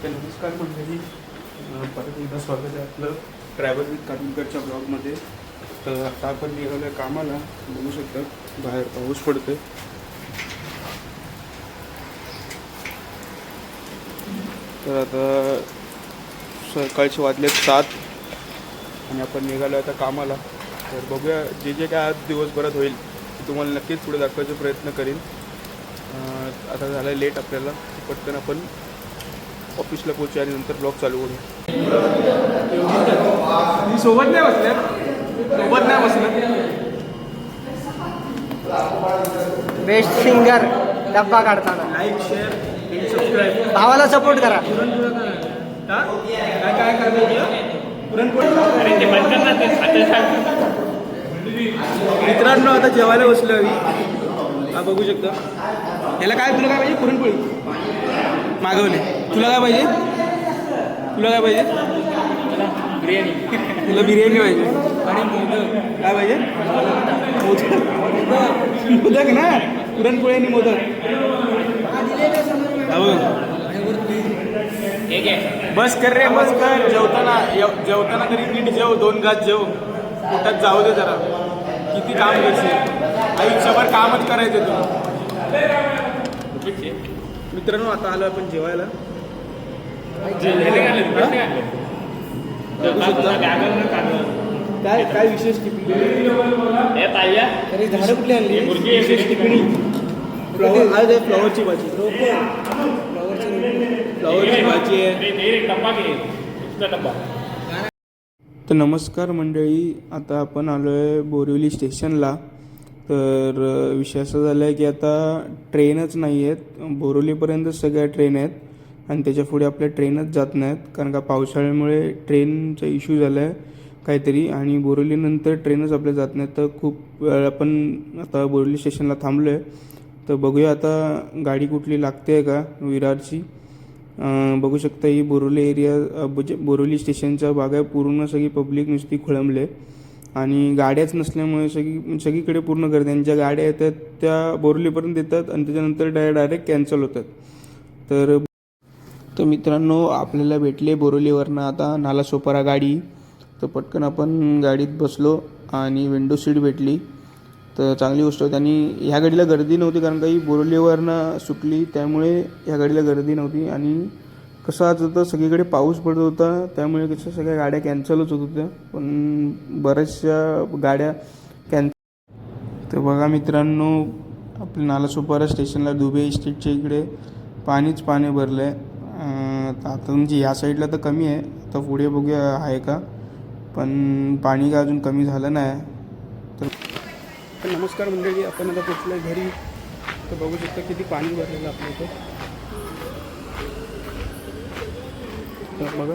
तर नमस्कार मंडळी, परत एकदा स्वागत आहे आपलं ट्रॅव्हल विथ काटुलकरच्या ब्लॉगमध्ये. तर आता आपण निघालो आहे कामाला. बघू शकता बाहेर पाऊस पडतोय. तर आता सकाळचे वाजलेत 7 आणि आपण निघालो आता कामाला. तर बघूया जे जे काय आज दिवसभरात होईल तुम्हाला नक्कीच पुढे दाखवायचा प्रयत्न करीन. आता झालं आहे लेट आपल्याला, पटकन आपण ऑफिसला पोहोचू आणि नंतर ब्लॉग चालू करू. सोबत नाही बसल्या बेस्ट सिंगर डब्बा काढताना लाईक, शेअर, सबस्क्राईब. भावाला सपोर्ट करा. काय पुरणपोळी मित्रांनो, आता जेवायला बसलो आम्ही. हा बघू शकता. याला काय, तुला काय पाहिजे? पुरणपोळी मागवले. तुला काय पाहिजे? बिर्याणी. तुला बिर्याणी पाहिजे आणि मोदक. काय पाहिजे? मोदक ना, पुरणपोळी आणि मोदक. बस कर रे, बस कर. जेवताना तरी नीट जेव, 2 घास जेव. पोटात जाऊ दे जरा. किती काम करशील, आयुष्यभर कामच करायचं तुला. मित्रांनो, आता आलो आपण जेवायला. काय विशेष टिप्पणी? झाडं कुठली आणली? विशेष टिप्पणी फ्लॉवरची भाजी. फ्लॉवरची भाजी आहे. तर नमस्कार मंडळी, आता आपण आलो आहे बोरिवली स्टेशनला. तर विषय असा झाला आहे की आता ट्रेनच नाही आहेत. बोरिवलीपर्यंत सगळ्या ट्रेन आहेत आणि त्याच्या पुढे आपल्या ट्रेनच जात नाहीत, कारण का पावसाळ्यामुळे ट्रेनचा इश्यू झाला आहे काहीतरी. आणि बोरिवलीनंतर ट्रेनच आपल्या जात नाहीत. तर खूप वेळ आपण आता बोरिवली स्टेशनला थांबलो आहे. तर बघूया आता गाडी कुठली लागते आहे का विरारची. बघू शकता ही बोरिवली एरिया, बोरिवली स्टेशनच्या भाग आहे. पूर्ण सगळी पब्लिक नुसती खोळंबले आणि गाड्याच नसल्यामुळे सगळीकडे पूर्ण गर्दी. ज्या गाड्या येतात त्या बोरिवलीपर्यंत येतात आणि त्याच्यानंतर डायरेक्ट कॅन्सल होतात. तर मित्रांनो, आपल्याला भेटले बोरिवलीवरनं आता नालासोपारा गाडी. तर पटकन आपण गाडीत बसलो आणि विंडो सीट भेटली, तर चांगली गोष्ट होती. आणि ह्या गाडीला गर्दी नव्हती, कारण काही बोरिवलीवरनं सुटली त्यामुळे ह्या गाडीला गर्दी नव्हती. आणि कसं आज होतं, सगळीकडे पाऊस पडत होता त्यामुळे कसं सगळ्या गाड्या कॅन्सलच होत होत्या, पण बऱ्याचशा गाड्या तर बघा मित्रांनो, आपल्या नालासोपारा स्टेशनला दुबे इस्टेटच्या इकडे पाणी भरलं आहे. आता म्हणजे या साईडला तर कमी आहे, आता पुढे बघूया आहे का, पण पाणी का अजून कमी झालं नाही. तर नमस्कार मंडळी, आपण आता पोचलो आहे घरी. तर बघू शकता किती पाणी भरलेलं आपल्या इथं. तर बघा,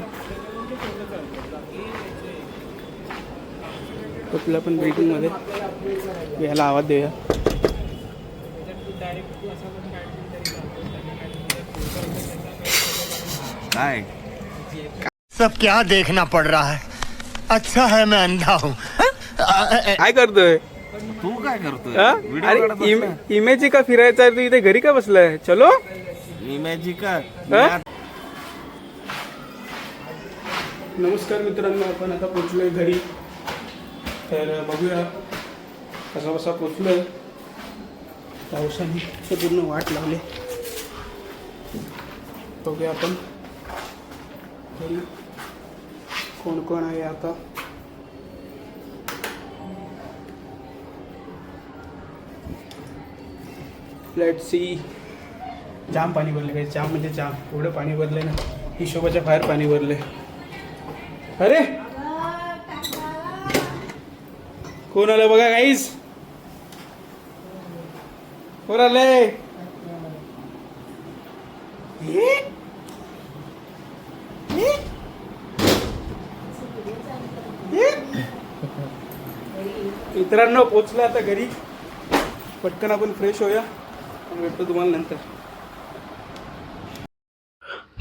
कुठल्या पण ब्रेकिंगमध्ये याला आवाज देऊया. काय सब क्या देखना पड़ रहा है. अच्छा है मैं अंधा हूँ. काय करतोय तू काय करतोय? अरे इमेजिका फिरायचा आहे, तू इथे घरी का बसलाय? चलो इमेजिका. नमस्कार मित्रांनो, आपण आता पोचलोय घरी. तर बघूया कसा पोचलोय. पावसाने पूर्ण वाट लावले. बघूया आपण घरी कोण कोण आहे आता. Let's see. जाम पाणी भरले, काही जाम म्हणजे जाम. एवढं पाणी भरले ना, हिशोबाच्या बाहेर पाणी भरले. अरे कोण आलं बघा गाईस, कोण आलंय? मित्रांनो, पोचलं आता घरी. पटकन आपण फ्रेश होऊया आणि भेटतो तुम्हाला नंतर.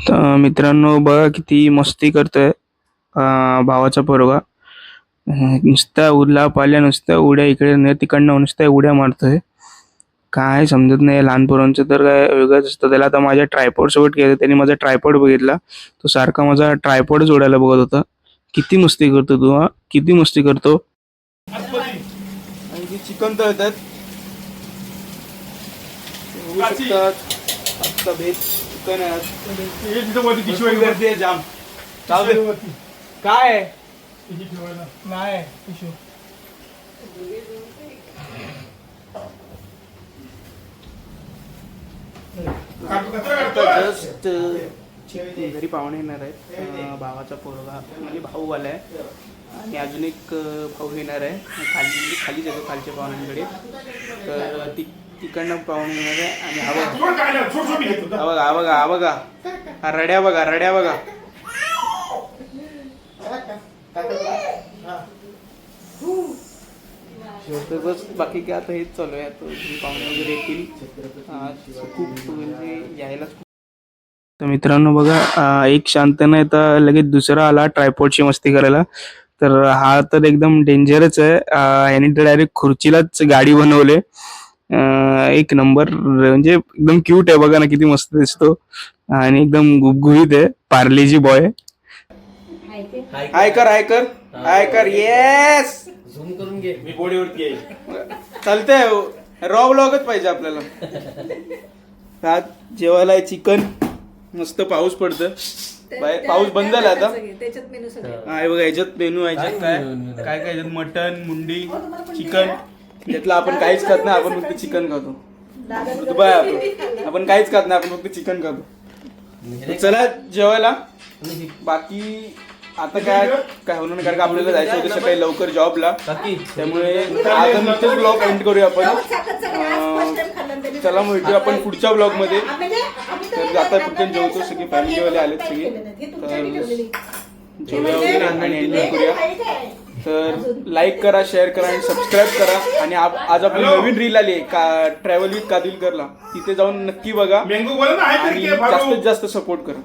तर मित्रांनो, बघा किती मस्ती करतोय भावाचा पोरगा. नुसत्या उरला पाल्या, नुसत्या उड्या इकडे तिकडनं नुसत्या उड्या मारतोय. काय समजत नाही लहान पोरांचं तर काय वेगळंच असतं. त्याला आता माझ्या ट्रायपॉड सोबत केलं, त्याने माझा ट्रायपॉड बघितला, तो सारखा माझा ट्रायपॉडच उडायला बघत होता. किती मस्ती करतो तू, हा किती मस्ती करतो. आणि चिकन तळतात चिकन आहे जाम. काय नाही जस्ट घरी पाहुणे येणार आहेत. भावाचा पोरगा म्हणजे भाऊ आलाय आणि अजून एक भाऊ येणार आहे. खाली जातो खालच्या पाहुण्यांकडे. तर तिकडनं पाहुणे येणार आहे. आणि हा बघा हा रड्या बघा बस. बाकी काय आता हेच चालू आहे. आता पाहुणे वगैरे येतील. खूप म्हणजे यायलाच. तर मित्रांनो बघा, एक शांत नाही तर लगेच दुसरा आला ट्रायपॉडची मस्ती करायला. तर हा तर एकदम डेंजरच आहे. याने तर डायरेक्ट खुर्चीलाच गाडी बनवले. एक नंबर म्हणजे एकदम क्यूट आहे. बघा ना किती मस्त दिसतो आणि एकदम गुबगुबीत आहे. पार्लेजी बॉय. हाय कर येस. झूम करून घे. मी बोडीवरती येईल. चालतंय. रॉ व्लॉगच पाहिजे आपल्याला. आज जेवायला आहे चिकन. मस्त पाऊस पडतं. पाऊस बंद झाला आता. आहे बघा याच्यात मेनू आहे. काय काय याच्यात मटन, मुंडी, चिकन. यातलं आपण काहीच खात नाही. आपण फक्त चिकन खातो. आपण काहीच खात नाही. आपण फक्त चिकन खातो. चला जेवायला. बाकी आता काय होणार नाही कारण आपल्याला जायचं होतं सकाळी लवकर जॉबला. त्यामुळे आता नुकतेच ब्लॉग एंड करूया आपण. चला मग भेटूया आपण पुढच्या ब्लॉग मध्ये. तर आता फक्त जेवतो. सगळे फॅमिलीवाले आलेत सगळे. तर जेवूया वगैरे आणि एन्जॉय करूया. तर लाईक करा, शेअर करा आणि सबस्क्राईब करा. आणि आज आपली नवीन रील आली आहे का ट्रॅव्हल विथ कादिलकरला. तिथे जाऊन नक्की बघा आणि जास्तीत जास्त सपोर्ट करा.